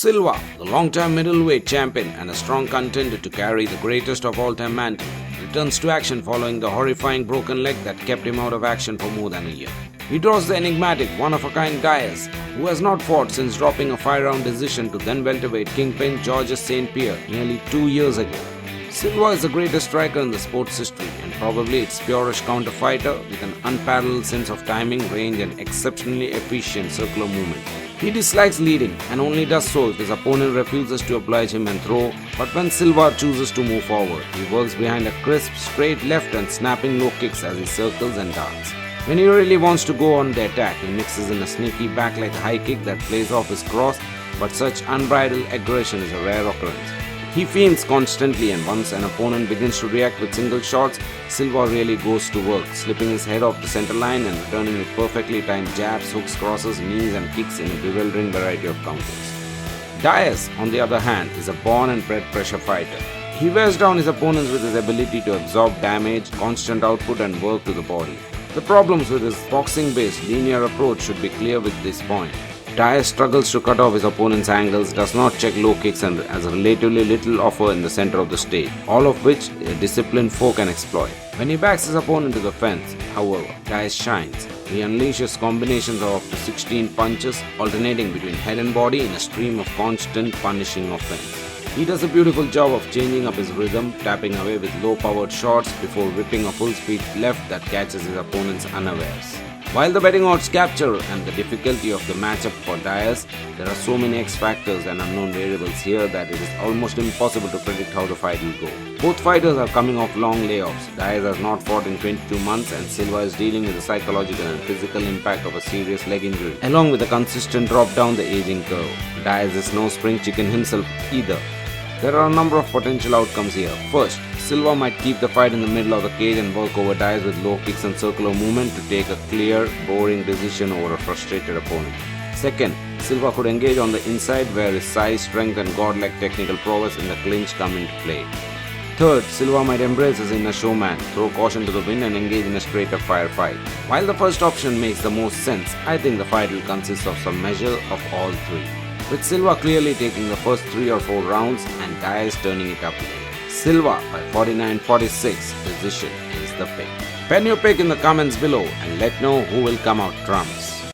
Silva, the long-time middleweight champion and a strong contender to carry the greatest of all-time mantle, returns to action following the horrifying broken leg that kept him out of action for more than a year. He draws the enigmatic, one-of-a-kind Diaz, who has not fought since dropping a 5-round decision to then-welterweight kingpin Georges St. Pierre nearly 2 years ago. Silva is the greatest striker in the sport's history and probably its purest counter-fighter with an unparalleled sense of timing, range and exceptionally efficient circular movement. He dislikes leading and only does so if his opponent refuses to oblige him and throw, but when Silva chooses to move forward, he works behind a crisp, straight left and snapping low kicks as he circles and darts. When he really wants to go on the attack, he mixes in a sneaky back-leg high kick that plays off his cross, but such unbridled aggression is a rare occurrence. He feints constantly, and once an opponent begins to react with single shots, Silva really goes to work, slipping his head off the centerline and returning with perfectly timed jabs, hooks, crosses, knees and kicks in a bewildering variety of counters. Diaz, on the other hand, is a born and bred pressure fighter. He wears down his opponents with his ability to absorb damage, constant output and work to the body. The problems with his boxing-based linear approach should be clear with this point. Diaz struggles to cut off his opponent's angles, does not check low kicks and has relatively little offer in the center of the stage, all of which a disciplined foe can exploit. When he backs his opponent to the fence, however, Diaz shines. He unleashes combinations of up to 16 punches, alternating between head and body in a stream of constant punishing offense. He does a beautiful job of changing up his rhythm, tapping away with low-powered shots before whipping a full-speed left that catches his opponents unawares. While the betting odds capture and the difficulty of the matchup for Diaz, there are so many X factors and unknown variables here that it is almost impossible to predict how the fight will go. Both fighters are coming off long layoffs. Diaz has not fought in 22 months and Silva is dealing with the psychological and physical impact of a serious leg injury, along with a consistent drop down the aging curve. Diaz is no spring chicken himself either. There are a number of potential outcomes here. First, Silva might keep the fight in the middle of the cage and work over Diaz with low kicks and circular movement to take a clear, boring decision over a frustrated opponent. Second, Silva could engage on the inside where his size, strength and godlike technical prowess in the clinch come into play. Third, Silva might embrace his inner showman, throw caution to the wind and engage in a straight-up firefight. While the first option makes the most sense, I think the fight will consist of some measure of all three, with Silva clearly taking the first 3 or 4 rounds and Diaz turning it up late. Silva by 49-46 decision is the pick. Pen your pick in the comments below and let know who will come out trumps.